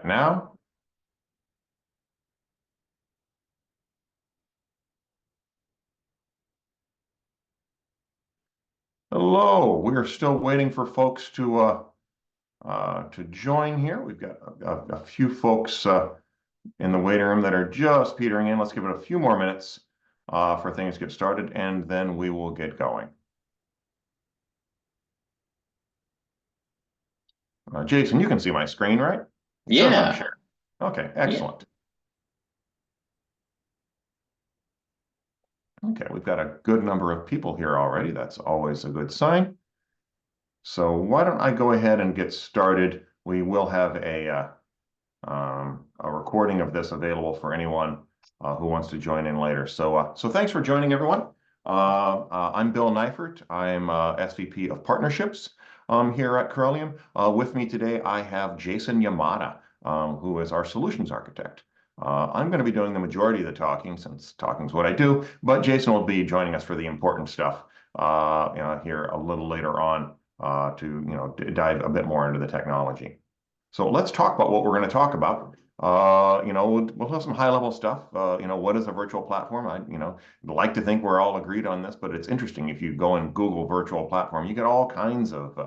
Now, hello. We are still waiting for folks to join here. We've got a few folks in the waiting room that are just petering in. Let's give it a few more minutes for things to get started, and then we will get going. Jason, you can see my screen, right? It says I'm Yeah, sharing. Okay, yeah. excellent. Okay, we've got a good number of people here already. That's always a good sign. So why don't I go ahead and get started? We will have a recording of this available for anyone who wants to join in later. So thanks for joining, everyone. I'm Bill Neifert. I'm SVP of Partnerships here at Corellium. With me today, I have Jason Yamada, who is our Solutions Architect. I'm going to be doing the majority of the talking, since talking is what I do, but Jason will be joining us for the important stuff here a little later on to dive a bit more into the technology. So let's talk about what we're going to talk about. We'll have some high-level stuff. What is a virtual platform? Like to think we're all agreed on this, but it's interesting. If you go and Google virtual platform, you get all kinds of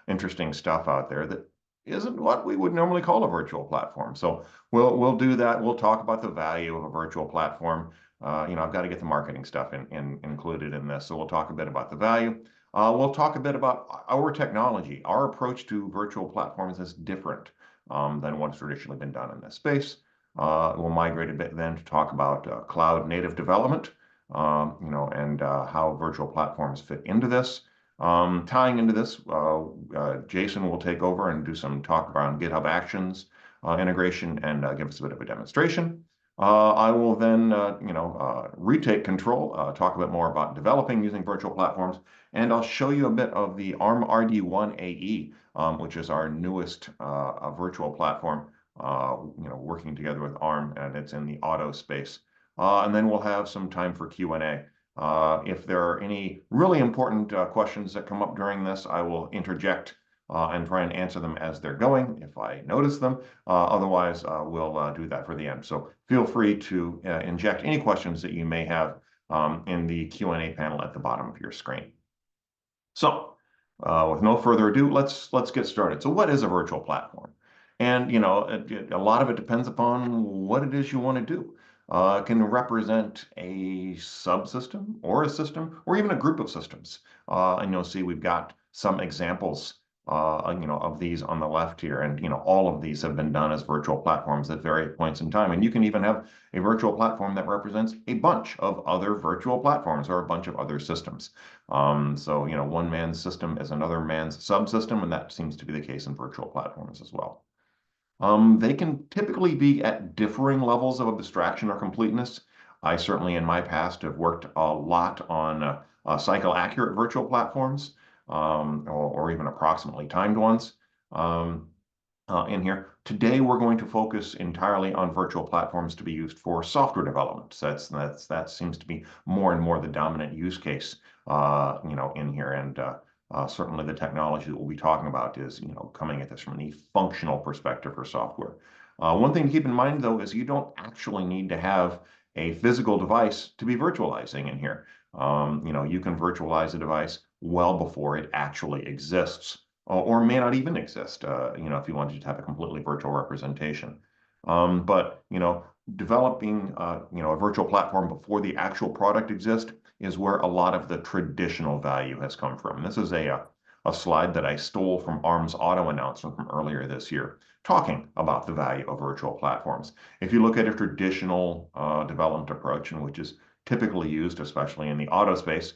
interesting stuff out there that isn't what we would normally call a virtual platform. So we'll do that. We'll talk about the value of a virtual platform. I've got to get the marketing stuff included in this. So we'll talk a bit about the value. We'll talk a bit about our technology. Our approach to virtual platforms is different than what's traditionally been done in this space. We'll migrate a bit then to talk about cloud native development, and how virtual platforms fit into this. Tying into this, Jason will take over and do some talk around GitHub Actions integration and give us a bit of a demonstration. I will then, retake control, talk a bit more about developing using virtual platforms, and I'll show you a bit of the Arm RD-1AE, which is our newest virtual platform, working together with Arm, and it's in the auto space. And then we'll have some time for Q&A. If there are any really important questions that come up during this, I will interject and try and answer them as they're going if I notice them. Otherwise, we'll do that for the end. So feel free to inject any questions that you may have in the Q&A panel at the bottom of your screen. So with no further ado, let's get started. So what is a virtual platform? And a lot of it depends upon what it is you want to do. It can represent a subsystem or a system or even a group of systems. And you'll see we've got some examples of these on the left here. And, all of these have been done as virtual platforms at various points in time. And you can even have a virtual platform that represents a bunch of other virtual platforms or a bunch of other systems. So, one man's system is another man's subsystem, and that seems to be the case in virtual platforms as well. They can typically be at differing levels of abstraction or completeness. I certainly, in my past, have worked a lot on cycle-accurate virtual platforms, or even approximately timed ones in here. Today, we're going to focus entirely on virtual platforms to be used for software development. So that seems to be more and more the dominant use case, in here. And certainly the technology that we'll be talking about is, coming at this from the functional perspective for software. One thing to keep in mind, though, is you don't actually need to have a physical device to be virtualizing in here. You can virtualize a device well before it actually exists, or may not even exist, if you wanted to have a completely virtual representation. But developing, a virtual platform before the actual product exists is where a lot of the traditional value has come from. This is a slide that I stole from Arm's auto announcement from earlier this year, talking about the value of virtual platforms. If you look at a traditional development approach, and which is typically used, especially in the auto space,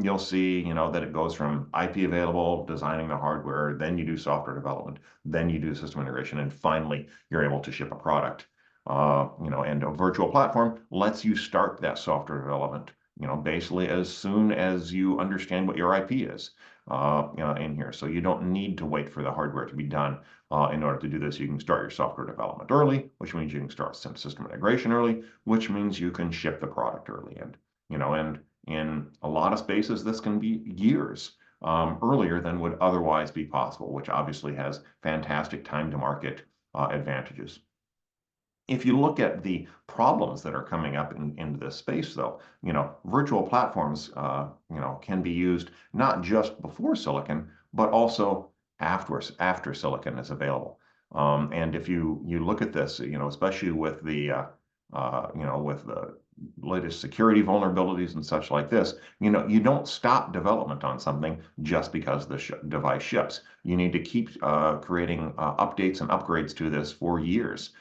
you'll see, that it goes from IP available, designing the hardware, then you do software development, then you do system integration, and finally you're able to ship a product. And a virtual platform lets you start that software development, basically as soon as you understand what your IP is in here. So you don't need to wait for the hardware to be done in order to do this. You can start your software development early, which means you can start system integration early, which means you can ship the product early. And, and in a lot of spaces, this can be years earlier than would otherwise be possible, which obviously has fantastic time to market advantages. If you look at the problems that are coming up into this space, though, virtual platforms, can be used not just before silicon, but also after silicon is available. And if you look at this, especially with with the latest security vulnerabilities and such like this, you don't stop development on something just because the device ships. You need to keep creating updates and upgrades to this for years.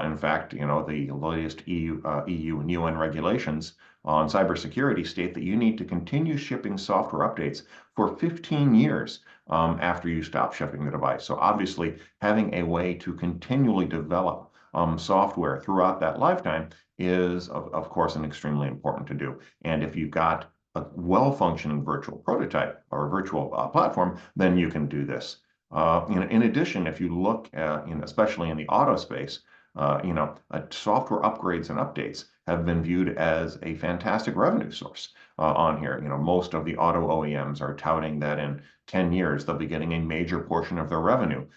In fact, the latest EU and UN regulations on cybersecurity state that you need to continue shipping software updates for 15 years after you stop shipping the device. So obviously, having a way to continually develop software throughout that lifetime is, of course, an extremely important to do. And if you've got a well-functioning virtual prototype or a virtual platform, then you can do this. In addition, if you look at, especially in the auto space, software upgrades and updates have been viewed as a fantastic revenue source on here. Most of the auto OEMs are touting that in 10 years, they'll be getting a major portion of their revenue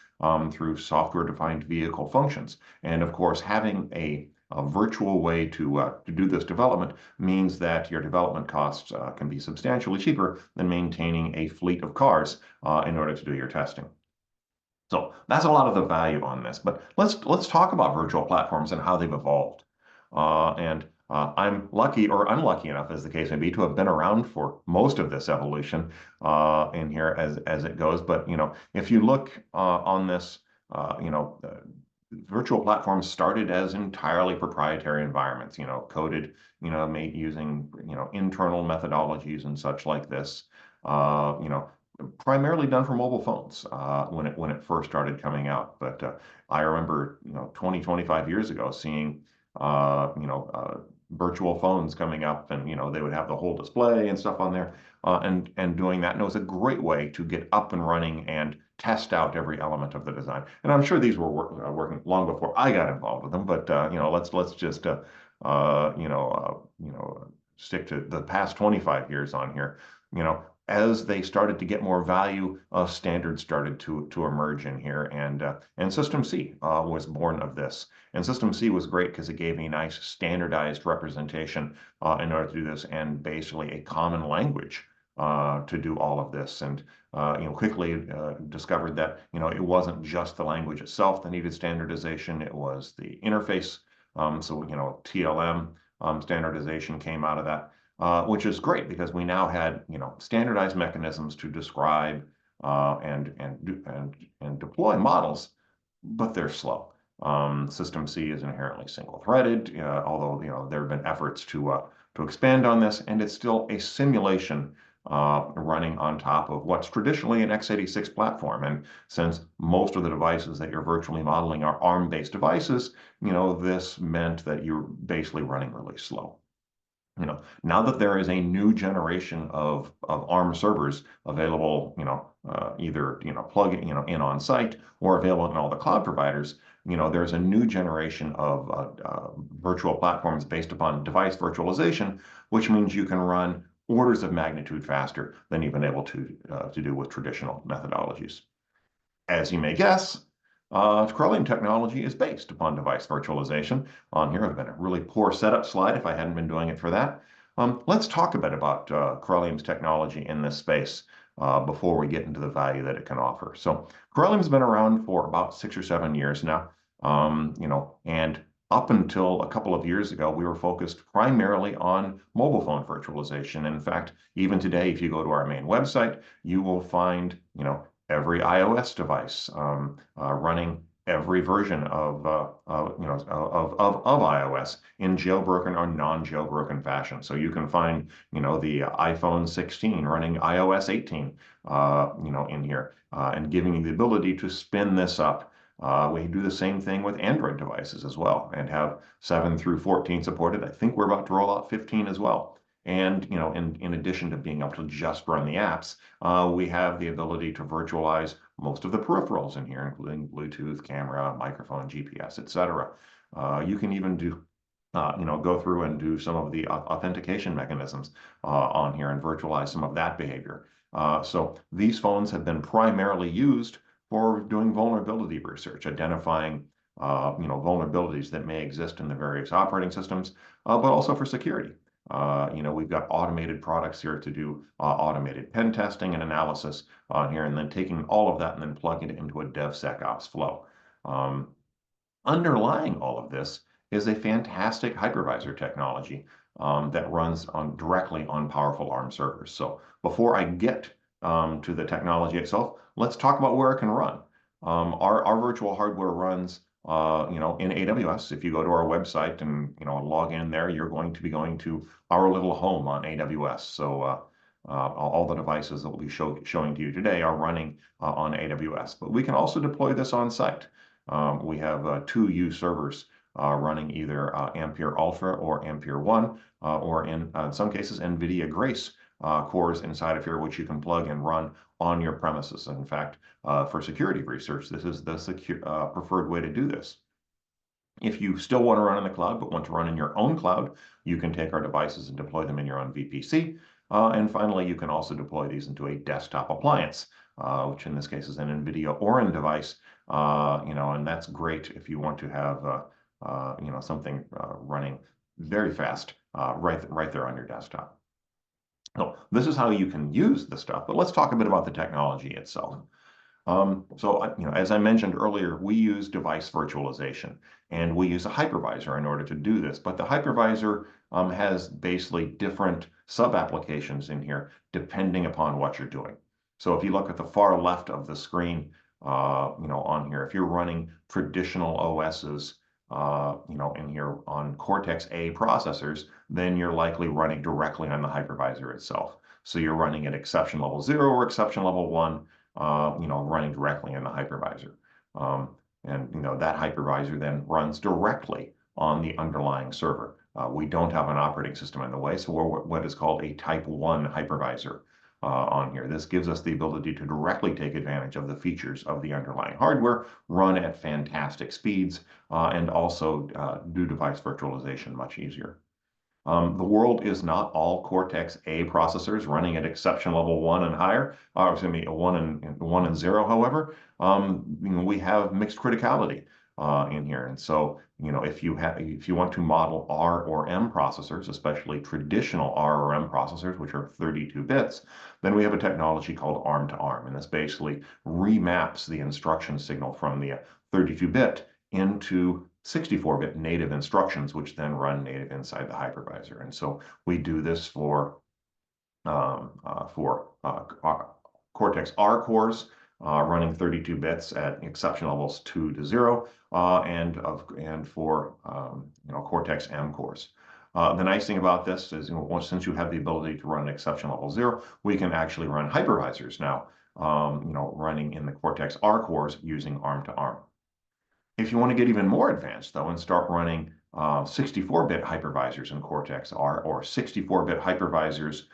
through software-defined vehicle functions. And of course, having a virtual way to do this development means that your development costs can be substantially cheaper than maintaining a fleet of cars in order to do your testing. So that's a lot of the value on this. But let's talk about virtual platforms and how they've evolved. I'm lucky or unlucky enough, as the case may be, to have been around for most of this evolution in here as it goes. But if you look on this, virtual platforms started as entirely proprietary environments, coded, made using internal methodologies and such like this. Primarily done for mobile phones when it first started coming out. But I remember 20, 25 years ago seeing virtual phones coming up, and they would have the whole display and stuff on there, and doing that. And it was a great way to get up and running and test out every element of the design. And I'm sure these were working long before I got involved with them. But let's just stick to the past 25 years on here. As they started to get more value, standards started to emerge in here, and System C was born of this. And System C was great because it gave a nice standardized representation in order to do this, and basically a common language to do all of this. And quickly discovered that it wasn't just the language itself that needed standardization; it was the interface. So TLM standardization came out of that. Which is great because we now had standardized mechanisms to describe and deploy models, but they're slow. System C is inherently single-threaded, although there have been efforts to expand on this, and it's still a simulation running on top of what's traditionally an x86 platform. And since most of the devices that you're virtually modeling are ARM-based devices, this meant that you're basically running really slow. Now that there is a new generation of ARM servers available, either plug in on site or available in all the cloud providers, there's a new generation of virtual platforms based upon device virtualization, which means you can run orders of magnitude faster than you've been able to do with traditional methodologies. As you may guess, Corellium technology is based upon device virtualization. On here, I've been a really poor setup slide if I hadn't been doing it for that. Let's talk a bit about Corellium's technology in this space before we get into the value that it can offer. So Corellium's been around for about 6 or 7 years now, and up until a couple of years ago, we were focused primarily on mobile phone virtualization. In fact, even today, if you go to our main website, you will find, every iOS device running every version of iOS in jailbroken or non-jailbroken fashion. So you can find the iPhone 16 running iOS 18 in here and giving you the ability to spin this up. We do the same thing with Android devices as well, and have 7 through 14 supported. I think we're about to roll out 15 as well. And in addition to being able to just run the apps, we have the ability to virtualize most of the peripherals in here, including Bluetooth, camera, microphone, GPS, etc. You can even do go through and do some of the authentication mechanisms on here and virtualize some of that behavior. So these phones have been primarily used for doing vulnerability research, identifying vulnerabilities that may exist in the various operating systems, but also for security. We've got automated products here to do automated pen testing and analysis on here, and then taking all of that and then plugging it into a DevSecOps flow. Underlying all of this is a fantastic hypervisor technology that runs directly on powerful ARM servers. So before I get to the technology itself, let's talk about where it can run. Our virtual hardware runs in AWS. If you go to our website and log in there, you're going to be going to our little home on AWS. So all the devices that we'll be showing to you today are running on AWS. But we can also deploy this on site. We have 2 U servers running either Ampere Ultra or Ampere 1, or in some cases, NVIDIA Grace cores inside of here, which you can plug and run on your premises. And in fact, for security research, this is the preferred way to do this. If you still want to run in the cloud, but want to run in your own cloud, you can take our devices and deploy them in your own VPC. And finally, you can also deploy these into a desktop appliance, which in this case is an NVIDIA Orin device. And that's great if you want to have, something running very fast right there on your desktop. So this is how you can use the stuff, but let's talk a bit about the technology itself. As I mentioned earlier, we use device virtualization, and we use a hypervisor in order to do this. But the hypervisor has basically different sub-applications in here, depending upon what you're doing. So if you look at the far left of the screen, on here, if you're running traditional OSs, in here on Cortex-A processors, then you're likely running directly on the hypervisor itself. So you're running at exception level 0 or exception level 1, running directly in the hypervisor. That hypervisor then runs directly on the underlying server. We don't have an operating system in the way, so we're what is called a type 1 hypervisor on here. This gives us the ability to directly take advantage of the features of the underlying hardware, run at fantastic speeds, and also do device virtualization much easier. The world is not all Cortex-A processors running at exception level 1 and higher, excuse me, 1 and 0, however. We have mixed criticality in here. And so, if you want to model R or M processors, especially traditional R or M processors, which are 32 bits, then we have a technology called ARM to ARM. And this basically remaps the instruction signal from the 32-bit into 64-bit native instructions, which then run native inside the hypervisor. And so we do this for Cortex R cores running 32 bits at exception levels 2 to 0, and for Cortex M cores. The nice thing about this is, since you have the ability to run at exception level 0, we can actually run hypervisors now, running in the Cortex R cores using ARM to ARM. If you want to get even more advanced, though, and start running 64-bit hypervisors in Cortex R or 64-bit hypervisors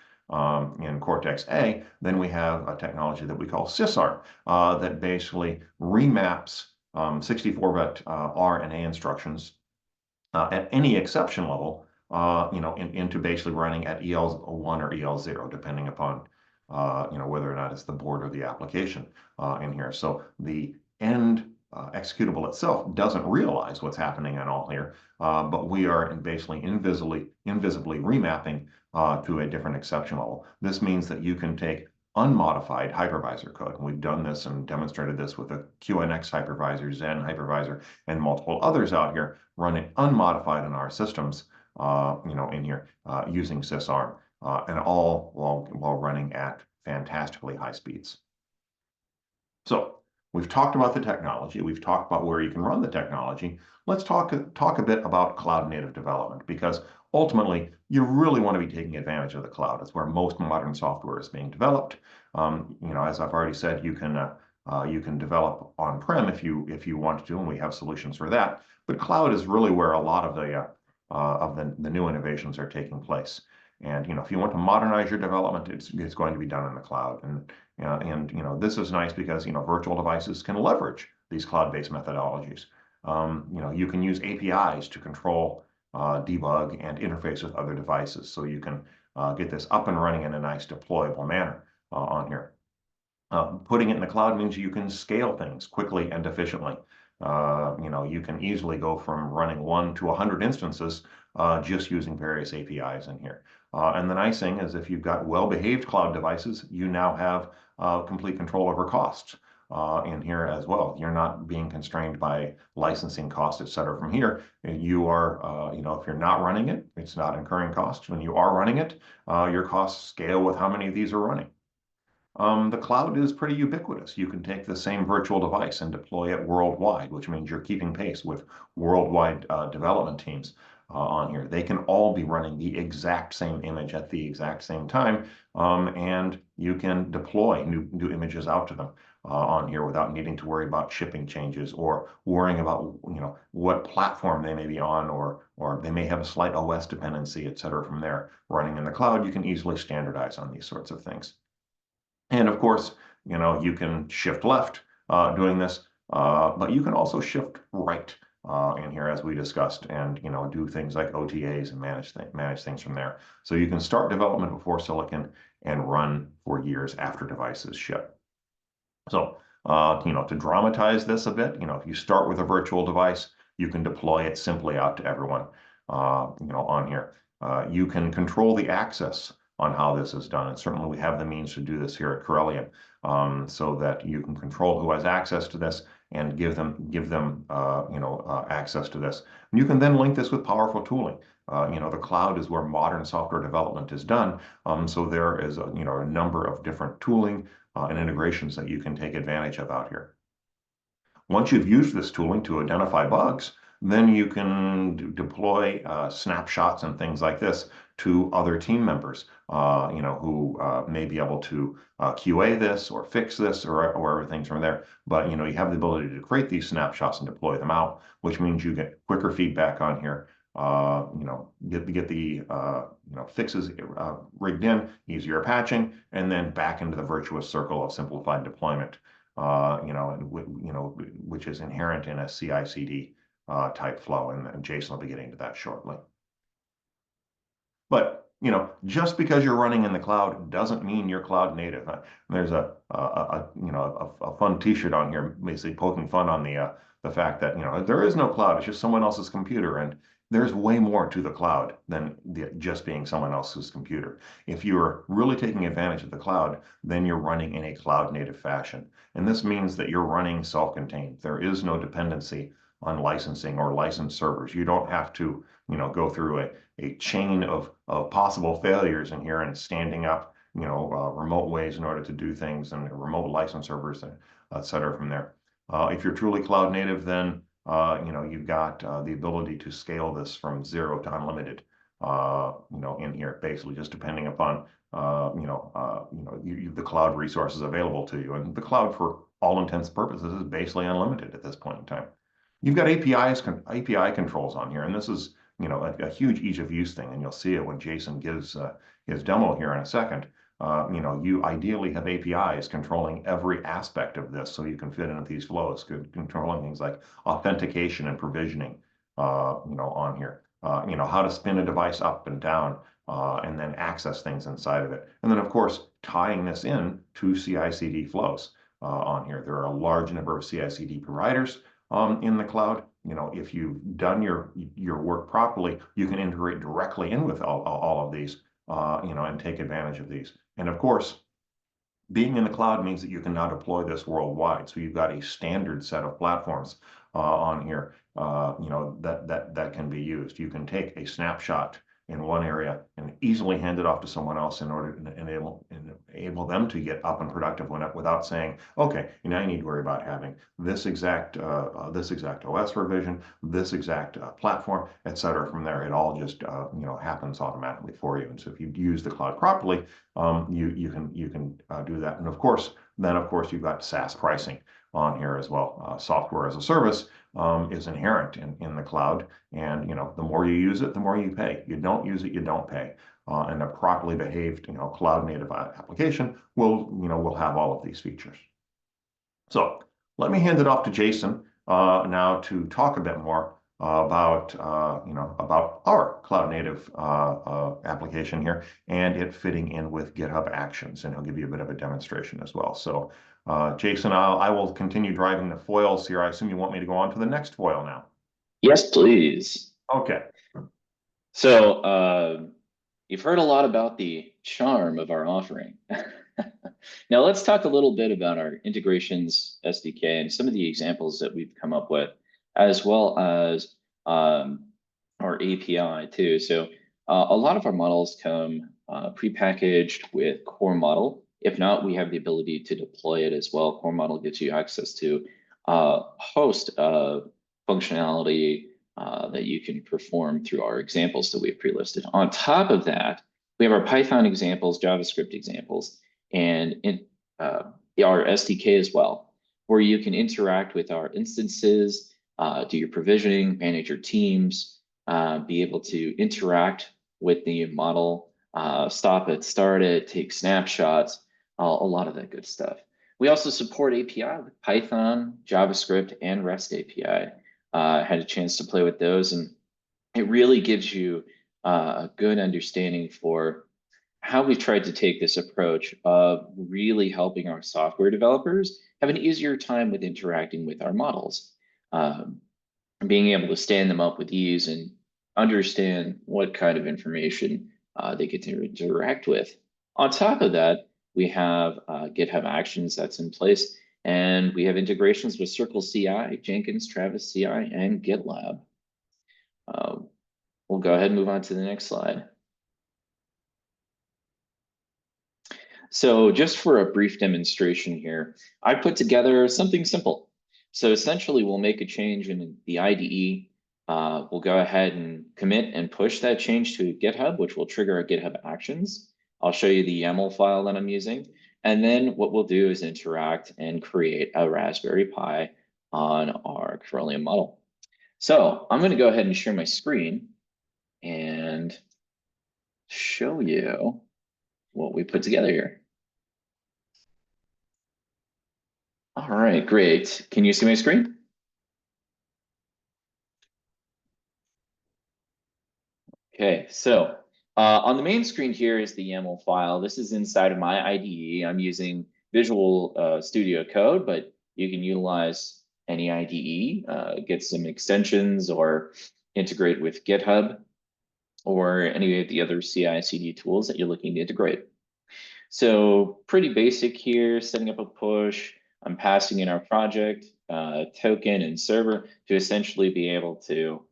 in Cortex-A, then we have a technology that we call sysARM that basically remaps 64-bit R and A instructions at any exception level, into basically running at EL1 or EL0, depending upon whether or not it's the board or the application in here. So the end executable itself doesn't realize what's happening in all here, but we are basically invisibly remapping to a different exception level. This means that you can take unmodified hypervisor code, and we've done this and demonstrated this with a QNX hypervisor, Zen hypervisor, and multiple others out here, run it unmodified in our systems, in here using sysARM, and all while running at fantastically high speeds. So we've talked about the technology. We've talked about where you can run the technology. Let's talk a bit about cloud native development, because ultimately you really want to be taking advantage of the cloud. It's where most modern software is being developed. As I've already said, you can develop on-prem if you want to, and we have solutions for that. But cloud is really where a lot of the new innovations are taking place. And if you want to modernize your development, it's going to be done in the cloud. And this is nice because virtual devices can leverage these cloud-based methodologies. You can use APIs to control, debug, and interface with other devices, so you can get this up and running in a nice deployable manner on here. Putting it in the cloud means you can scale things quickly and efficiently. You can easily go from running 1 to 100 instances just using various APIs in here. And the nice thing is if you've got well-behaved cloud devices, you now have complete control over costs in here as well. You're not being constrained by licensing costs, et cetera. From here, you are, if you're not running it, it's not incurring costs. When you are running it, your costs scale with how many of these are running. The cloud is pretty ubiquitous. You can take the same virtual device and deploy it worldwide, which means you're keeping pace with worldwide development teams on here. They can all be running the exact same image at the exact same time, and you can deploy new images out to them on here without needing to worry about shipping changes or worrying about what platform they may be on, or they may have a slight OS dependency, et cetera. From there, running in the cloud, you can easily standardize on these sorts of things. And of course, you can shift left doing this, but you can also shift right in here, as we discussed, and do things like OTAs and manage things from there. So you can start development before silicon and run for years after devices ship. So to dramatize this a bit, if you start with a virtual device, you can deploy it simply out to everyone. On here, you can control the access on how this is done. And certainly we have the means to do this here at Corellium, so that you can control who has access to this and give them access to this. And you can then link this with powerful tooling. The cloud is where modern software development is done. So there is a number of different tooling and integrations that you can take advantage of out here. Once you've used this tooling to identify bugs, then you can deploy snapshots and things like this to other team members, who may be able to QA this or fix this or things from there. But you have the ability to create these snapshots and deploy them out, which means you get quicker feedback on here. Get the fixes rigged in, easier patching, and then back into the virtuous circle of simplified deployment. Which is inherent in a CI/CD type flow, and Jason will be getting to that shortly. But just because you're running in the cloud doesn't mean you're cloud native. There's a fun T-shirt on here, basically poking fun on the fact that there is no cloud; it's just someone else's computer, and there's way more to the cloud than just being someone else's computer. If you're really taking advantage of the cloud, then you're running in a cloud native fashion. And this means that you're running self-contained. There is no dependency on licensing or licensed servers. You don't have to, go through a chain of possible failures in here and standing up, remote ways in order to do things, and remote license servers, and et cetera. From there, if you're truly cloud native, then you've got the ability to scale this from 0 to unlimited, in here, basically just depending upon, the cloud resources available to you. And the cloud, for all intents and purposes, is basically unlimited at this point in time. You've got API controls on here, and this is, a huge ease of use thing, and you'll see it when Jason gives his demo here in a second. You ideally have APIs controlling every aspect of this, so you can fit into these flows, controlling things like authentication and provisioning, on here. How to spin a device up and down, and then access things inside of it. And then, of course, tying this in to CI/CD flows on here. There are a large number of CI/CD providers in the cloud. If you've done your work properly, you can integrate directly in with all of these, and take advantage of these. And of course, being in the cloud means that you can now deploy this worldwide. So you've got a standard set of platforms on here, that can be used. You can take a snapshot in one area and easily hand it off to someone else in order to enable them to get up and productive without saying, okay, now you need to worry about having this exact OS revision, this exact platform, et cetera. From there, it all just happens automatically for you. And so if you use the cloud properly, you can do that. And of course, you've got SaaS pricing on here as well. Software as a service is inherent in the cloud, and the more you use it, the more you pay. You don't use it, you don't pay. And a properly behaved cloud native application will have all of these features. So let me hand it off to Jason now to talk a bit more about our cloud native application here and it fitting in with GitHub Actions, and he'll give you a bit of a demonstration as well. So Jason, I will continue driving the foils here. I assume you want me to go on to the next foil now. Yes, please. Okay. So you've heard a lot about the charm of our offering. Now let's talk a little bit about our integrations SDK and some of the examples that we've come up with, as well as our API too. So a lot of our models come prepackaged with core model. If not, we have the ability to deploy it as well. Core model gives you access to a host of functionality that you can perform through our examples that we've pre-listed. On top of that, we have our Python examples, JavaScript examples, and our SDK as well, where you can interact with our instances, do your provisioning, manage your teams, be able to interact with the model, stop it, start it, take snapshots, a lot of that good stuff. We also support API with Python, JavaScript, and REST API. Had a chance to play with those, and it really gives you a good understanding for how we've tried to take this approach of really helping our software developers have an easier time with interacting with our models, being able to stand them up with ease and understand what kind of information they get to interact with. On top of that, we have GitHub Actions that's in place, and we have integrations with Circle CI, Jenkins, Travis CI, and GitLab. We'll go ahead and move on to the next slide. So just for a brief demonstration here, I put together something simple. So essentially, we'll make a change in the IDE. We'll go ahead and commit and push that change to GitHub, which will trigger our GitHub Actions. I'll show you the YAML file that I'm using. And then what we'll do is interact and create a Raspberry Pi on our Corellium model. So I'm going to go ahead and share my screen and show you what we put together here. All right, great. Can you see my screen? Okay, so on the main screen here is the YAML file. This is inside of my IDE. I'm using Visual Studio Code, but you can utilize any IDE, get some extensions or integrate with GitHub or any of the other CI/CD tools that you're looking to integrate. So pretty basic here, setting up a push. I'm passing in our project token and server to essentially be able to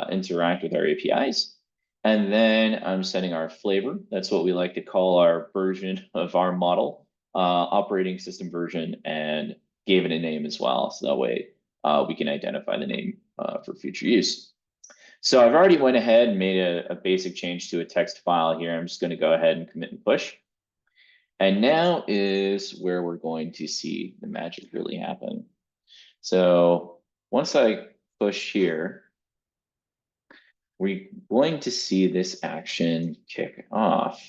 interact with our APIs. And then I'm setting our flavor. That's what we like to call our version of our model, operating system version, and gave it a name as well. So that way we can identify the name for future use. So I've already went ahead and made a basic change to a text file here. I'm just going to go ahead and commit and push. And now is where we're going to see the magic really happen. So once I push here, we're going to see this action kick off.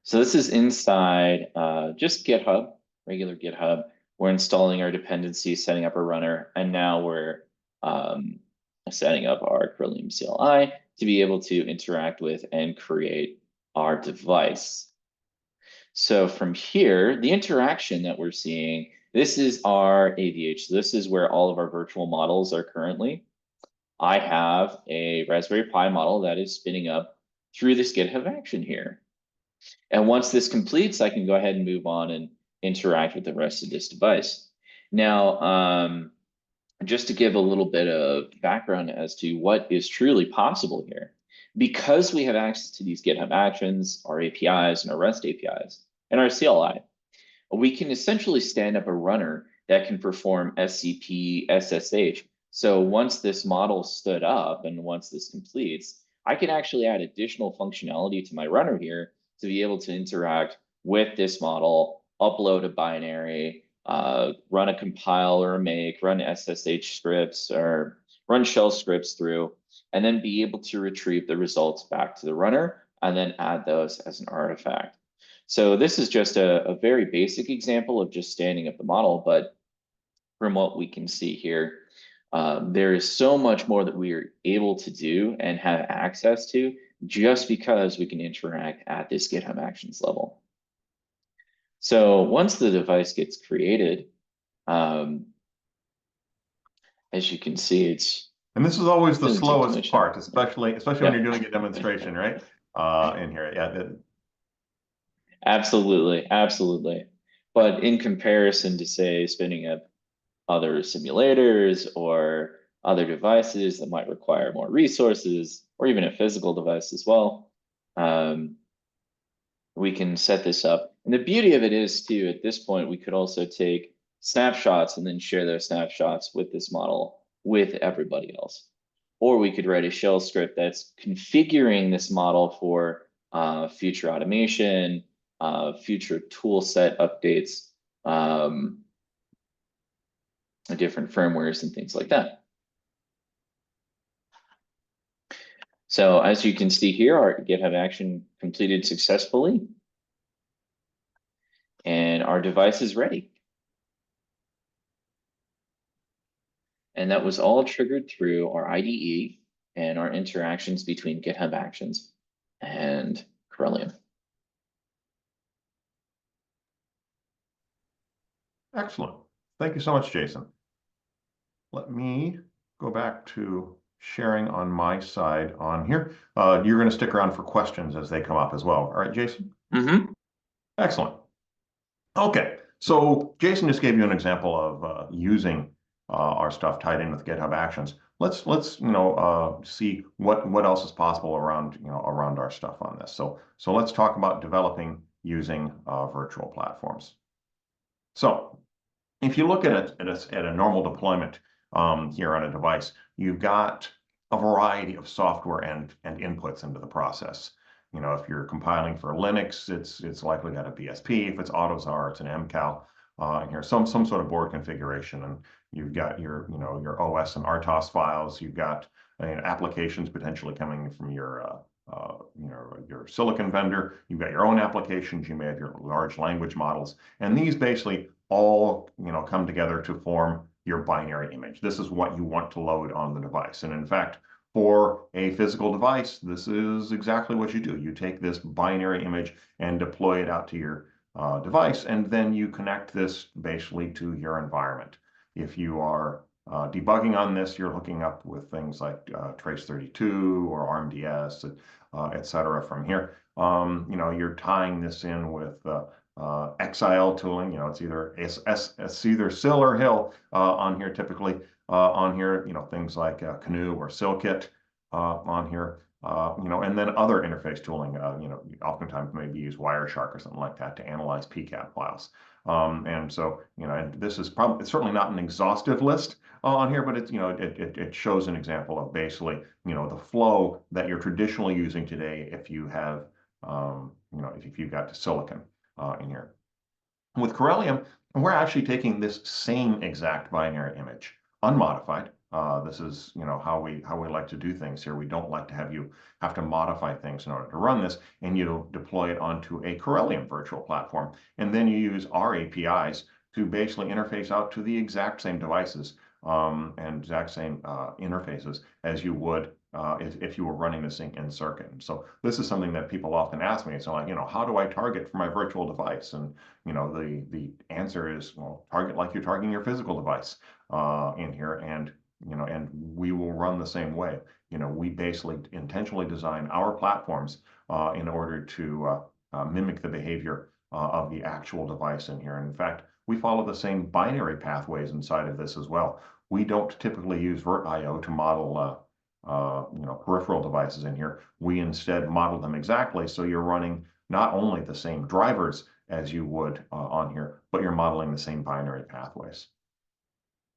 So this is inside just GitHub, regular GitHub. We're installing our dependencies, setting up a runner, and now we're setting up our Corellium CLI to be able to interact with and create our device. So from here, the interaction that we're seeing, this is our AVH. This is where all of our virtual models are currently. I have a Raspberry Pi model that is spinning up through this GitHub action here. And once this completes, I can go ahead and move on and interact with the rest of this device. Now, just to give a little bit of background as to what is truly possible here, because we have access to these GitHub actions, our APIs, and our REST APIs, and our CLI, we can essentially stand up a runner that can perform SCP, SSH. So once this model stood up and once this completes, I can actually add additional functionality to my runner here to be able to interact with this model, upload a binary, run a compile or a make, run SSH scripts or run shell scripts through, and then be able to retrieve the results back to the runner and then add those as an artifact. So this is just a very basic example of just standing up the model, but from what we can see here, there is so much more that we are able to do and have access to just because we can interact at this GitHub Actions level. So once the device gets created, as you can see, and this is always the doesn't take too slowest much time. part, especially when you're doing a demonstration, right? In here, yeah. Absolutely, absolutely. But in comparison to, say, spinning up other simulators or other devices that might require more resources, or even a physical device as well, we can set this up. And the beauty of it is, too, at this point, we could also take snapshots and then share those snapshots with this model with everybody else. Or we could write a shell script that's configuring this model for future automation, future tool set updates, different firmwares and things like that. So as you can see here, our GitHub action completed successfully, and our device is ready. And that was all triggered through our IDE and our interactions between GitHub Actions and Corellium. Excellent. Thank you so much, Jason. Let me go back to sharing on my side on here. You're going to stick around for questions as they come up as well. All right, Jason? Mm-hmm. Excellent. Okay, so Jason just gave you an example of using our stuff tied in with GitHub Actions. Let's see what else is possible around around our stuff on this. So let's talk about developing using virtual platforms. So if you look at a normal deployment here on a device, you've got a variety of software and inputs into the process. If you're compiling for Linux, it's likely got a BSP. If it's AutoZAR, it's an MCAL. And here's some sort of board configuration, and you've got your OS and RTOS files. You've got applications potentially coming from your silicon vendor. You've got your own applications. You may have your large language models, and these basically all come together to form your binary image. This is what you want to load on the device, and in fact, for a physical device, this is exactly what you do. You take this binary image and deploy it out to your device, and then you connect this basically to your environment. If you are debugging on this, you're hooking up with things like Trace32 or ARMDS, et cetera. From here, you're tying this in with XIL tooling. It's either SIL or HIL on here typically. On here, things like Canoe or SILKit on here, and then other interface tooling. Oftentimes maybe use Wireshark or something like that to analyze PCAP files. And so, and this is it's certainly not an exhaustive list on here, but it shows an example of basically, the flow that you're traditionally using today if you have, if you've got silicon in here. With Corellium, we're actually taking this same exact binary image, unmodified. This is how we like to do things here. We don't like to have to modify things in order to run this, and you deploy it onto a Corellium virtual platform, and then you use our APIs to basically interface out to the exact same devices and exact same interfaces as you would if you were running this in circuit. So this is something that people often ask me. So how do I target for my virtual device? And the answer is, well, target like you're targeting your physical device in here, and we will run the same way. We basically intentionally design our platforms in order to mimic the behavior of the actual device in here. And in fact, we follow the same binary pathways inside of this as well. We don't typically use VirtIO to model peripheral devices in here. We instead model them exactly, so you're running not only the same drivers as you would on here, but you're modeling the same binary pathways.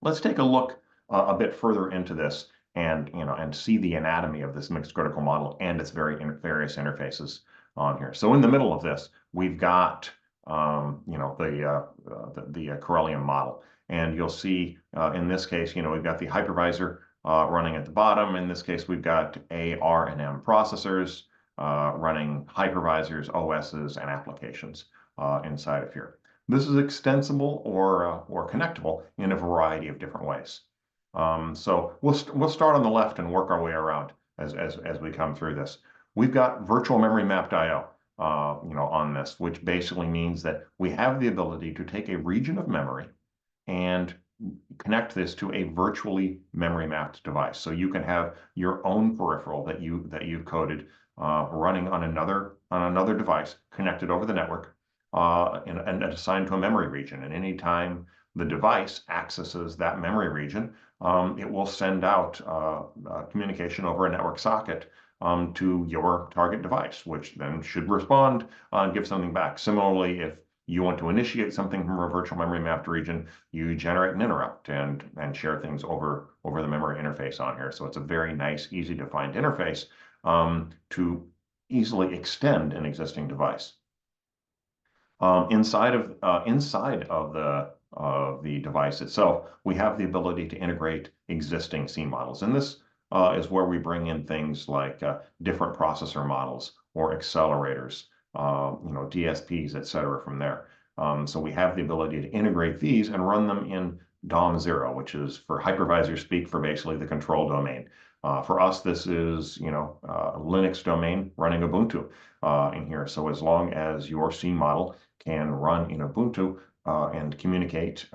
Let's take a look a bit further into this and see the anatomy of this mixed critical model and its various interfaces on here. So in the middle of this, we've got the Corellium model, and you'll see in this case, we've got the hypervisor running at the bottom. In this case, we've got A, R, and M processors running hypervisors, OSs, and applications inside of here. This is extensible or connectable in a variety of different ways. So we'll start on the left and work our way around as we come through this. we've got virtual memory mapped I/O, on this, which basically means that we have the ability to take a region of memory and connect this to a virtually memory mapped device. So you can have your own peripheral that you've coded running on another device connected over the network and assigned to a memory region. And anytime the device accesses that memory region, it will send out communication over a network socket to your target device, which then should respond and give something back. Similarly, if you want to initiate something from a virtual memory mapped region, you generate an interrupt and share things over the memory interface on here. So it's a very nice, easy to find interface to easily extend an existing device. Inside of the device itself, we have the ability to integrate existing scene models, and this is where we bring in things like different processor models or accelerators, DSPs, et cetera, from there. So we have the ability to integrate these and run them in DOM0, which is for hypervisor speak for basically the control domain. For us, this is Linux domain running Ubuntu in here. So as long as your scene model can run in Ubuntu and communicate,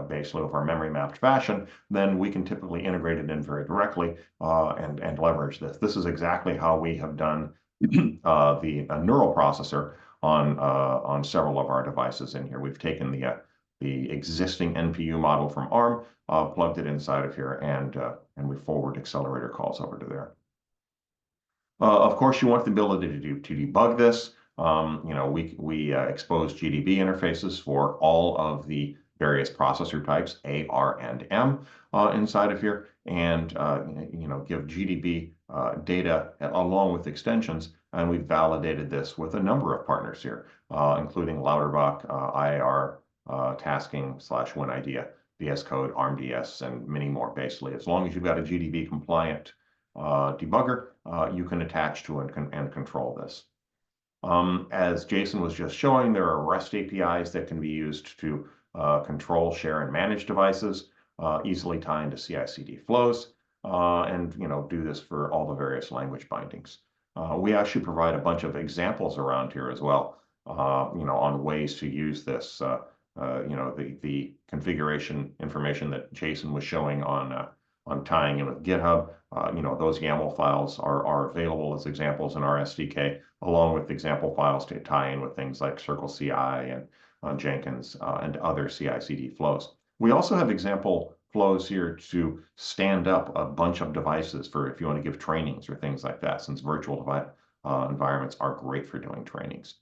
basically with our memory mapped fashion, then we can typically integrate it in very directly and leverage this. This is exactly how we have done the neural processor on several of our devices in here. We've taken the existing NPU model from ARM, plugged it inside of here, and we forward accelerator calls over to there. Of course, you want the ability to debug this. We expose GDB interfaces for all of the various processor types, A, R, and M, inside of here, and give GDB data along with extensions. And we've validated this with a number of partners here, including Lauterbach, IAR, Tasking / WinIdea, VS Code, ARMDS, and many more. Basically, as long as you've got a GDB compliant debugger, you can attach to and control this. As Jason was just showing, there are REST APIs that can be used to control, share, and manage devices, easily tie into CI/CD flows, and do this for all the various language bindings. We actually provide a bunch of examples around here as well, on ways to use this. The configuration information that Jason was showing on tying in with GitHub. Those YAML files are available as examples in our SDK, along with example files to tie in with things like Circle CI and Jenkins and other CI/CD flows. We also have example flows here to stand up a bunch of devices for if you want to give trainings or things like that, since virtual environments are great for doing trainings.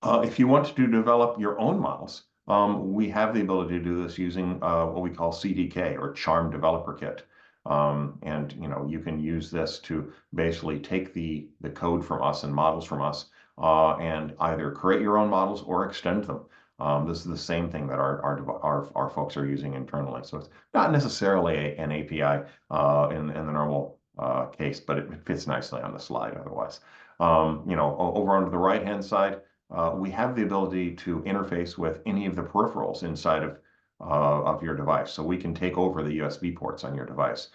If you want to develop your own models, we have the ability to do this using what we call CDK or Charm Developer Kit. And you can use this to basically take the code from us and models from us and either create your own models or extend them. This is the same thing that our folks are using internally. So it's not necessarily an API in the normal case, but it fits nicely on the slide otherwise. Over on the right-hand side, we have the ability to interface with any of the peripherals inside of your device. So we can take over the USB ports on your device.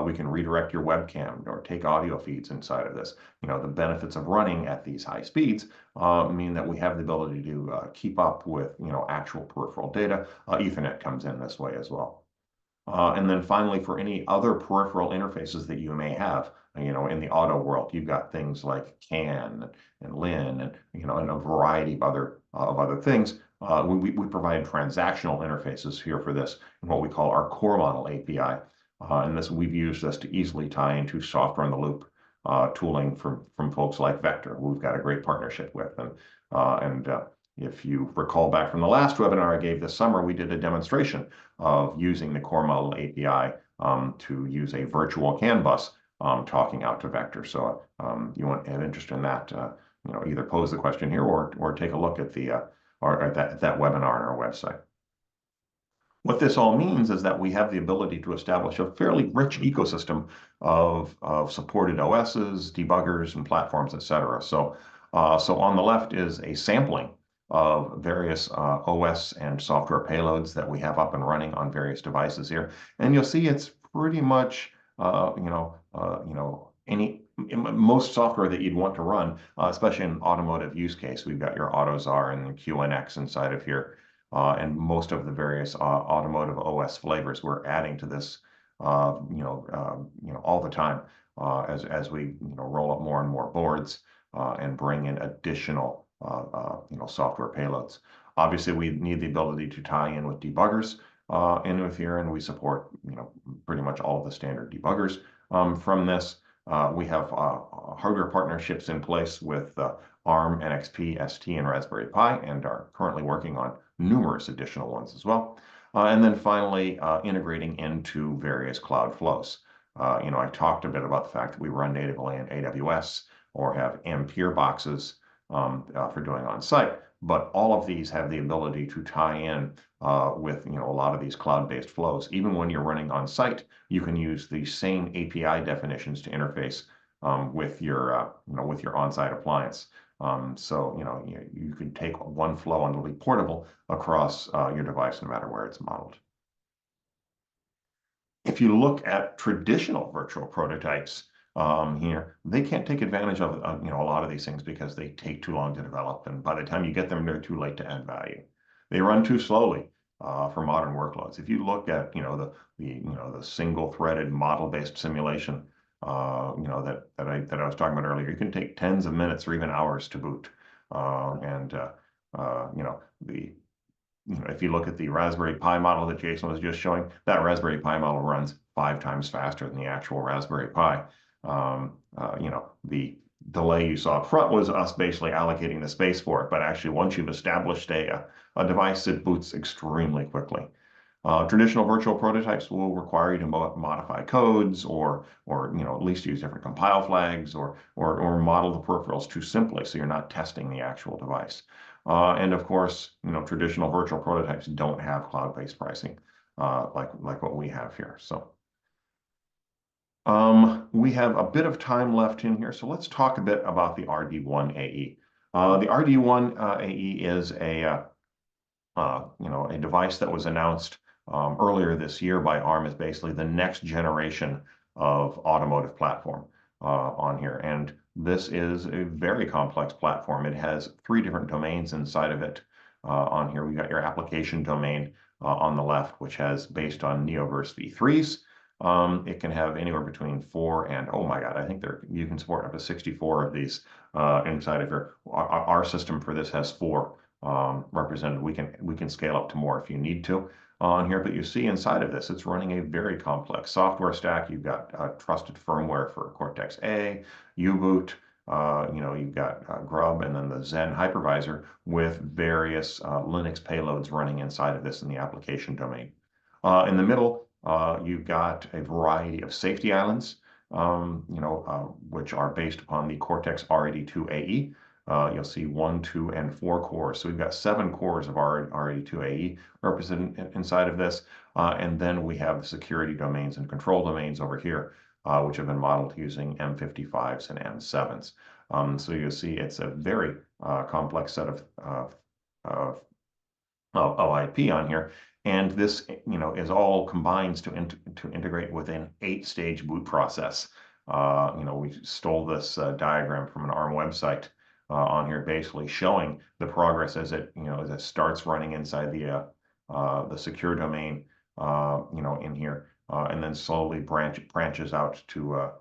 We can redirect your webcam or take audio feeds inside of this. The benefits of running at these high speeds mean that we have the ability to keep up with, actual peripheral data. Ethernet comes in this way as well. And then finally, for any other peripheral interfaces that you may have, in the auto world, you've got things like CAN and LIN and a variety of other things. We provide transactional interfaces here for this in what we call our core model API. And we've used this to easily tie into software in the loop tooling from folks like Vector, who we've got a great partnership with. And if you recall back from the last webinar I gave this summer, we did a demonstration of using the core model API to use a virtual CAN bus talking out to Vector. So you want to have interest in that, either pose the question here or take a look at that webinar on our website. What this all means is that we have the ability to establish a fairly rich ecosystem of supported OSs, debuggers, and platforms, et cetera. So on the left is a sampling of various OS and software payloads that we have up and running on various devices here. And you'll see it's pretty much, most software that you'd want to run, especially in automotive use case. We've got your AutoZar and QNX inside of here, and most of the various automotive OS flavors we're adding to this, all the time as we roll up more and more boards and bring in additional software payloads. Obviously, we need the ability to tie in with debuggers in with here, and we support pretty much all of the standard debuggers from this. We have hardware partnerships in place with Arm, NXP, ST, and Raspberry Pi, and are currently working on numerous additional ones as well. And then finally, integrating into various cloud flows. I talked a bit about the fact that we run natively in AWS or have Ampere boxes for doing on-site, but all of these have the ability to tie in with a lot of these cloud-based flows. Even when you're running on-site, you can use the same API definitions to interface with your on-site appliance. So you can take one flow and it'll be portable across your device no matter where it's modeled. If you look at traditional virtual prototypes here, they can't take advantage of a lot of these things because they take too long to develop, and by the time you get them, they're too late to add value. They run too slowly for modern workloads. If you look at the single-threaded model-based simulation that I was talking about earlier, it can take tens of minutes or even hours to boot, if you look at the Raspberry Pi model that Jason was just showing, that Raspberry Pi model runs 5 times faster than the actual Raspberry Pi. The delay you saw up front was us basically allocating the space for it, but actually once you've established a device, it boots extremely quickly. Traditional virtual prototypes will require you to modify codes or at least use different compile flags or model the peripherals too simply so you're not testing the actual device. And of course, traditional virtual prototypes don't have cloud-based pricing like what we have here. So we have a bit of time left in here, so let's talk a bit about the RD-1AE. The RD-1AE is a device that was announced earlier this year by Arm as basically the next generation of automotive platform on here. And this is a very complex platform. It has 3 different domains inside of it. On here, we got your application domain on the left, which has based on Neoverse v3s. It can have anywhere between 4 and, oh my God, I think you can support up to 64 of these inside of here. Our system for this has 4 represented. We can scale up to more if you need to on here, but you see inside of this, it's running a very complex software stack. You've got trusted firmware for Cortex-A, U-Boot, you've got Grub, and then the Zen hypervisor with various Linux payloads running inside of this in the application domain. In the middle, you've got a variety of safety islands, which are based upon the Cortex RD-2AE. You'll see 1, 2, and 4 cores. So we've got 7 cores of our RD-2AE represented inside of this. And then we have the security domains and control domains over here, which have been modeled using M55s and M7s. So you'll see it's a very complex set of OIP on here. And this, is all combines to integrate with an 8-stage boot process. We stole this diagram from an Arm website on here, basically showing the progress as it starts running inside the secure domain, in here, and then slowly branches out to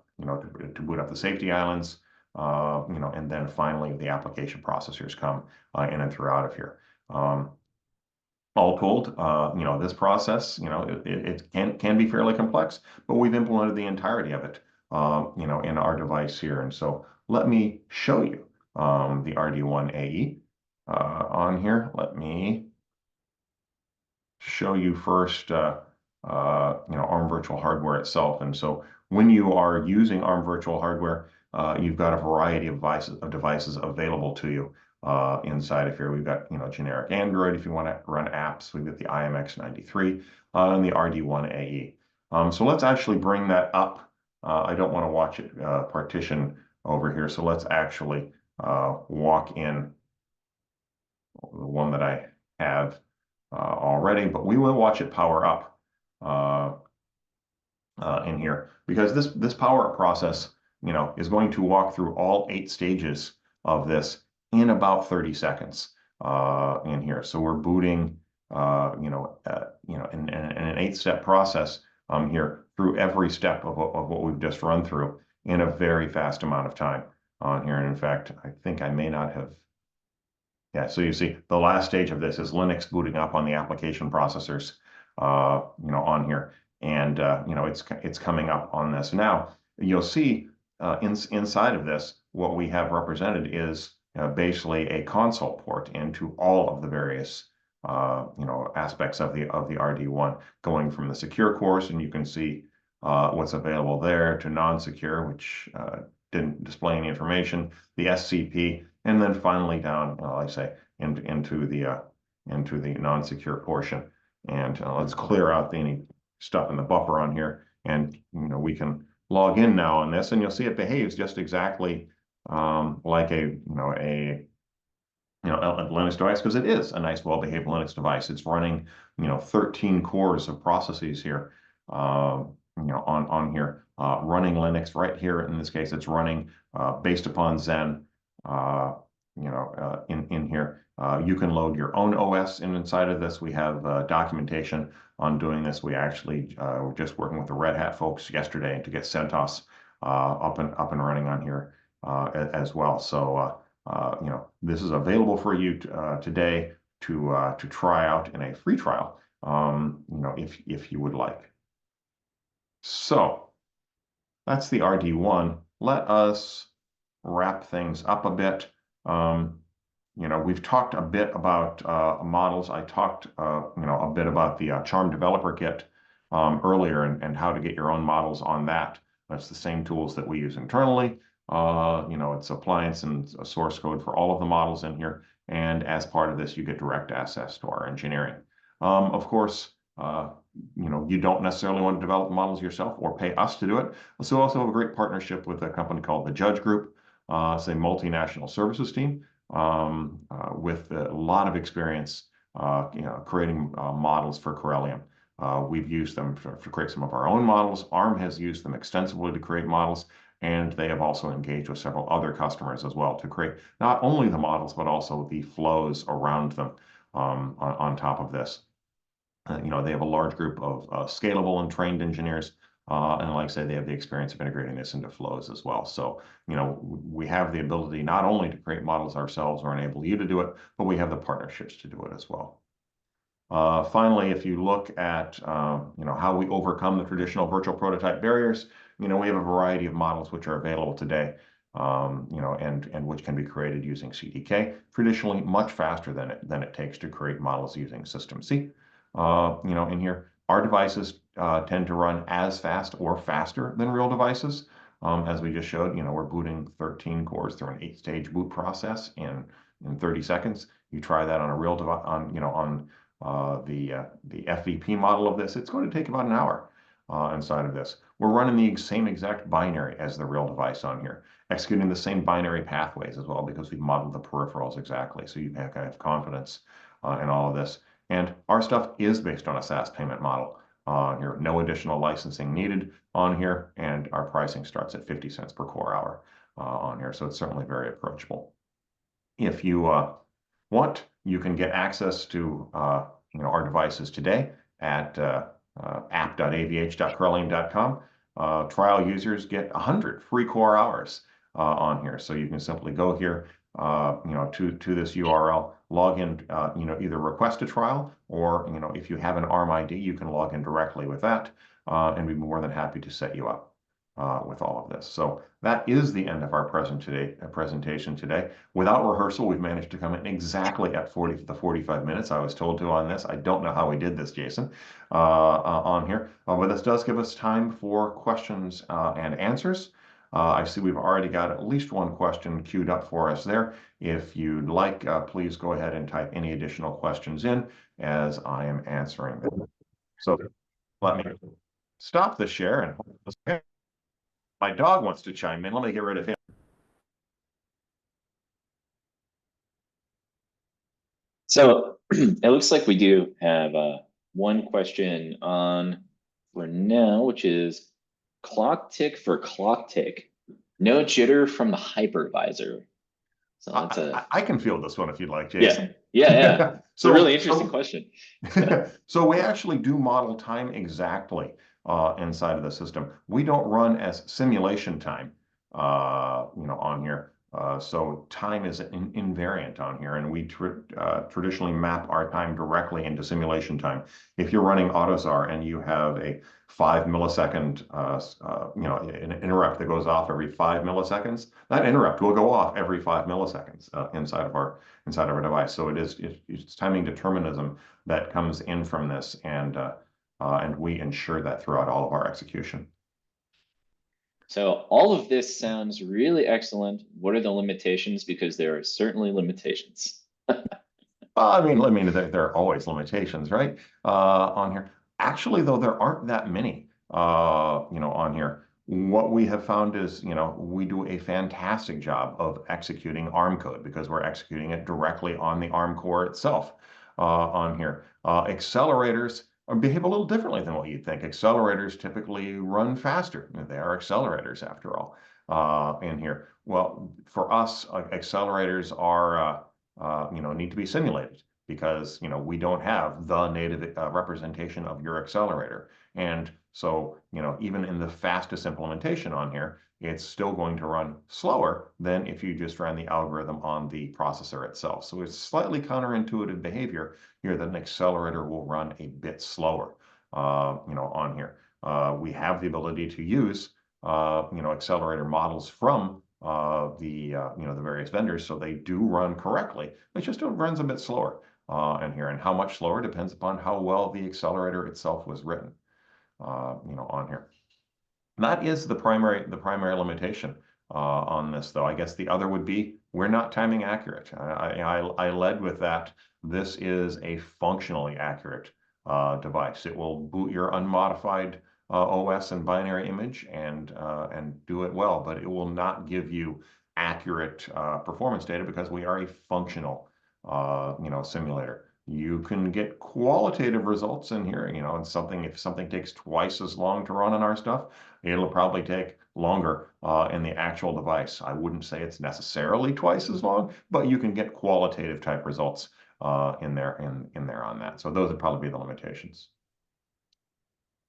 boot up the safety islands, and then finally the application processors come in and through out of here. All told, this process, it can be fairly complex, but we've implemented the entirety of it, in our device here. And so let me show you the RD-1AE on here. Let me show you first, ARM virtual hardware itself. And so when you are using ARM virtual hardware, you've got a variety of devices available to you. Inside of here, we've got generic Android if you want to run apps. We've got the IMX93 and the RD-1AE. So let's actually bring that up. I don't want to watch it partition over here. So let's actually walk in the one that I have already, but we will watch it power up in here because this power up process is going to walk through all 8 stages of this in about 30 seconds in here. So we're booting, in an 8-step process here through every step of what we've just run through in a very fast amount of time on here. And in fact, I think I may not have. Yeah, so you see the last stage of this is Linux booting up on the application processors, on here, and it's coming up on this now. You'll see inside of this what we have represented is basically a console port into all of the various aspects of the RD1, going from the secure course, and you can see what's available there, to non-secure, which didn't display any information, the SCP, and then finally down, like I say, into the non-secure portion. And let's clear out any stuff in the buffer on here, and we can log in now on this, and you'll see it behaves just exactly like a Linux device, because it is a nice, well-behaved Linux device. It's running 13 cores of processes here, on here, running Linux right here. In this case, it's running based upon Zen. In here, you can load your own OS inside of this. We have documentation on doing this. We actually were just working with the Red Hat folks yesterday to get CentOS up and running on here as well. So this is available for you today to try out in a free trial, if you would like. So that's the RD1. Let us wrap things up a bit. We've talked a bit about models. I talked, a bit about the Charm Developer Kit earlier, and how to get your own models on that. That's the same tools that we use internally. It's appliance and a source code for all of the models in here. And as part of this, you get direct access to our engineering. Of course, you don't necessarily want to develop models yourself or pay us to do it. So we also have a great partnership with a company called the Judge Group. It's a multinational services team with a lot of experience, creating models for Corellium. We've used them to create some of our own models. Arm has used them extensively to create models, and they have also engaged with several other customers as well to create not only the models, but also the flows around them on top of this. They have a large group of scalable and trained engineers. And like I say, they have the experience of integrating this into flows as well. So, we have the ability not only to create models ourselves or enable you to do it, but we have the partnerships to do it as well. Finally, if you look at, how we overcome the traditional virtual prototype barriers, we have a variety of models which are available today, and which can be created using CDK, traditionally much faster than it takes to create models using System C. In here, our devices tend to run as fast or faster than real devices. As we just showed, we're booting 13 cores through an 8-stage boot process in 30 seconds. You try that on a real device, on the FVP model of this, it's going to take about an hour inside of this. We're running the same exact binary as the real device on here, executing the same binary pathways as well, because we've modeled the peripherals exactly. So you have confidence in all of this. And our stuff is based on a SaaS payment model here. No additional licensing needed on here, and our pricing starts at 50 cents per core hour on here. So it's certainly very approachable. If you want, you can get access to our devices today at app.avh.corellium.com. Trial users get 100 free core hours on here. So you can simply go here, to this URL, log in, either request a trial, or, if you have an Arm ID, you can log in directly with that, and we'd be more than happy to set you up with all of this. So that is the end of our presentation today. Without rehearsal, we've managed to come in exactly at 45 minutes I was told to on this. I don't know how we did this, Jason, on here, but this does give us time for questions and answers. I see we've already got at least one question queued up for us there. If you'd like, please go ahead and type any additional questions in as I am answering them. So let me stop the share, and my dog wants to chime in. Let me get rid of him. So it looks like we do have one question on for now, which is clock tick for clock tick. No jitter from the hypervisor. So that's I can field this one if you'd like, yeah, Jason. yeah. It's a really So, interesting so, question. so we actually do model time exactly inside of the system. We don't run as simulation time, on here. So time is invariant on here, and we traditionally map our time directly into simulation time. If you're running AutoSAR and you have a 5 millisecond, an interrupt that goes off every 5 milliseconds, that interrupt will go off every 5 milliseconds inside of our device. So it's timing determinism that comes in from this, and we ensure that throughout all of our execution. So all of this sounds really excellent. What are the limitations? Because there are certainly limitations. I mean, there are always limitations, right? On here. Actually, though, there aren't that many, on here. What we have found is, we do a fantastic job of executing ARM code because we're executing it directly on the ARM core itself, on here. Accelerators behave a little differently than what you'd think. Accelerators typically run faster. They are accelerators, after all, in here. Well, for us, accelerators are, need to be simulated because, we don't have the native representation of your accelerator. And so, even in the fastest implementation on here, it's still going to run slower than if you just ran the algorithm on the processor itself. So it's slightly counterintuitive behavior here that an accelerator will run a bit slower, on here. We have the ability to use, accelerator models from the various vendors, so they do run correctly. It just runs a bit slower in here, and how much slower depends upon how well the accelerator itself was written, on here. That is the primary limitation on this, though. I guess the other would be we're not timing accurate. I led with that. This is a functionally accurate device. It will boot your unmodified OS and binary image and do it well, but it will not give you accurate performance data because we are a functional simulator. You can get qualitative results in here, and if something takes twice as long to run on our stuff, it'll probably take longer in the actual device. I wouldn't say it's necessarily twice as long, but you can get qualitative type results in there on that. So those would probably be the limitations.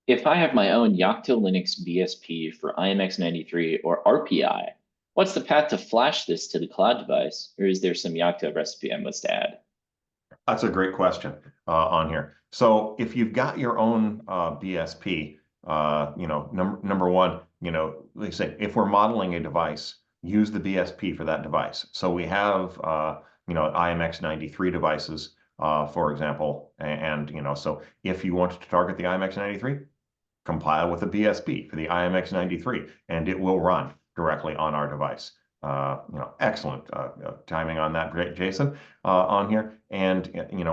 If I have my own Yocto Linux BSP for IMX93 or RPI, what's the path to flash this to the cloud device, or is there some Yocto recipe I must add? That's a great question on here. So if you've got your own BSP, number one, they say if we're modeling a device, use the BSP for that device. So we have, IMX93 devices, for example, and, so if you want to target the IMX93, compile with a BSP for the IMX93, and it will run directly on our device. Excellent timing on that, great, Jason, on here. And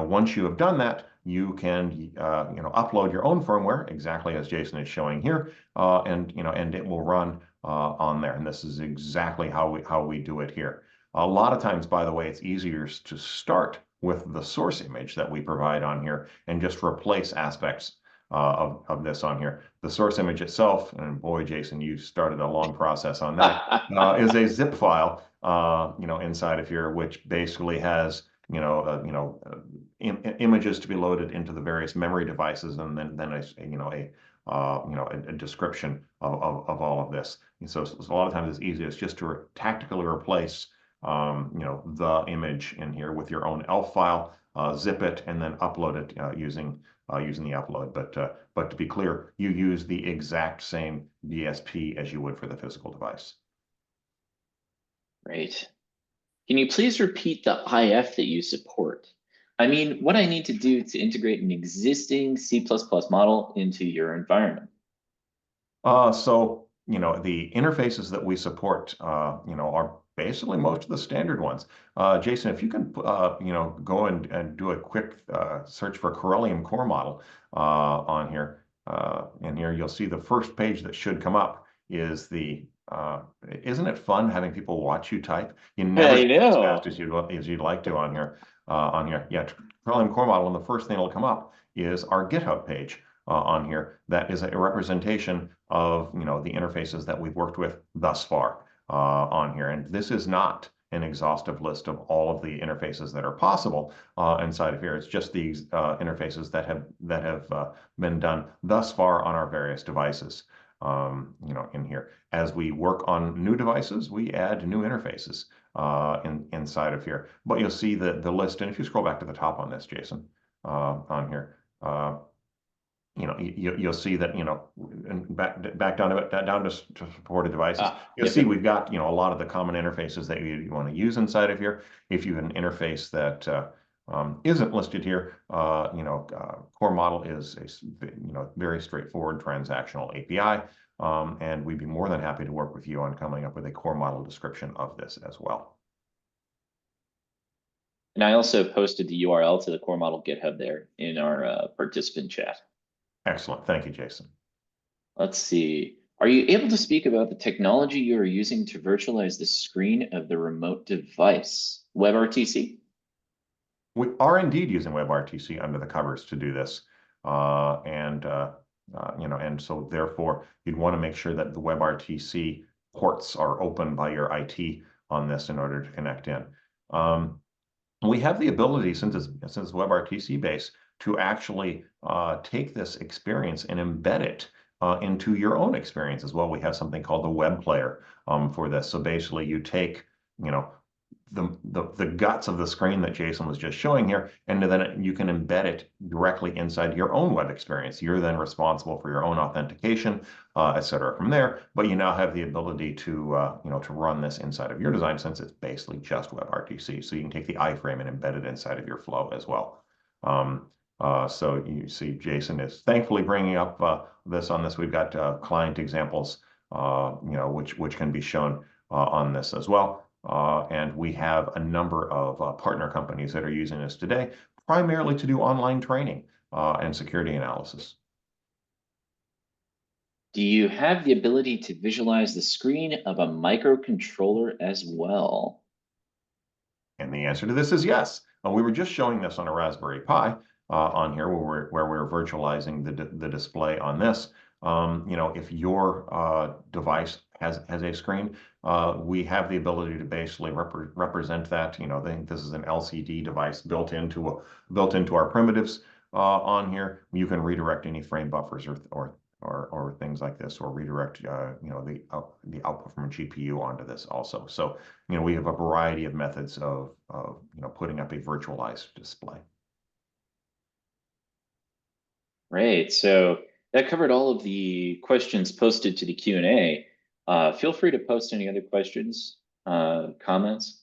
once you have done that, you can upload your own firmware exactly as Jason is showing here, and it will run on there. And this is exactly how we do it here. A lot of times, by the way, it's easier to start with the source image that we provide on here and just replace aspects of this on here. The source image itself, and boy, Jason, you started a long process on that, is a zip file, inside of here, which basically has, images to be loaded into the various memory devices, and then a description of all of this. And so a lot of times it's easiest just to tactically replace, the image in here with your own ELF file, zip it, and then upload it using the upload. But to be clear, you use the exact same BSP as you would for the physical device. Great. Can you please repeat the IF that you support? I mean, what I need to do to integrate an existing C++ model into your environment. So, the interfaces that we support, are basically most of the standard ones. Jason, if you can, go and do a quick search for Corellium core model on here. And here you'll see the first page that should come up is isn't it fun having people watch you type? You never I type as know. fast as you'd like to on here. Yeah, Corellium core model, and the first thing that'll come up is our GitHub page on here. That is a representation of, the interfaces that we've worked with thus far. on here. And this is not an exhaustive list of all of the interfaces that are possible inside of here. It's just these interfaces that have been done thus far on our various devices. In here. As we work on new devices, we add new interfaces inside of here. But you'll see the list, and if you scroll back to the top on this, Jason, on here, you'll see that, and back down to supported devices. You'll see we've got, a lot of the common interfaces that you want to use inside of here. If you have an interface that isn't listed here, core model is a very straightforward transactional API, and we'd be more than happy to work with you on coming up with a core model description of this as well. And I also posted the URL to the core model GitHub there in our participant chat. Excellent. Thank you, Jason. Let's see. Are you able to speak about the technology you are using to virtualize the screen of the remote device? WebRTC? We are indeed using WebRTC under the covers to do this. And so therefore, you'd want to make sure that the WebRTC ports are open by your IT on this in order to connect in. We have the ability, since it's WebRTC based, to actually take this experience and embed it into your own experience as well. We have something called the web player for this. So basically, you take, the guts of the screen that Jason was just showing here, and then you can embed it directly inside your own web experience. You're then responsible for your own authentication, et cetera, from there. But you now have the ability to to run this inside of your design, since it's basically just WebRTC. So you can take the iframe and embed it inside of your flow as well. So you see, Jason is thankfully bringing up this on this. We've got client examples, which can be shown on this as well. And we have a number of partner companies that are using this today, primarily to do online training and security analysis. Do you have the ability to visualize the screen of a microcontroller as well? And the answer to this is yes. We were just showing this on a Raspberry Pi on here, where we're virtualizing the display on this. If your device has a screen, we have the ability to basically represent that. This is an LCD device built into our primitives on here. You can redirect any frame buffers or things like this, or redirect the output from a GPU onto this also. So we have a variety of methods of putting up a virtualized display. Great. So that covered all of the questions posted to the Q&A. Feel free to post any other questions, comments.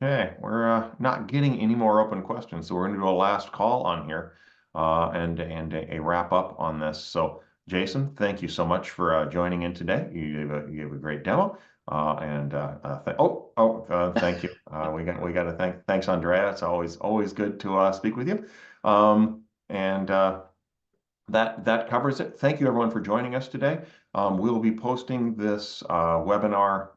Okay, we're not getting any more open questions, so we're going to do a last call on here and a wrap up on this. So Jason, thank you so much for joining in today. You gave a great demo. Thank you. We got to thanks Andrea. It's always good to speak with you. That covers it. Thank you everyone for joining us today. We'll be posting this webinar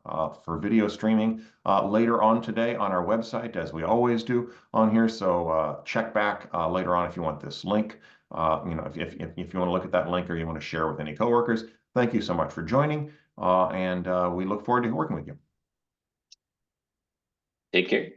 for video streaming later on today on our website, as we always do on here. So check back later on if you want this link. If you want to look at that link, or you want to share with any coworkers. Thank you so much for joining, and we look forward to working with you. Take care.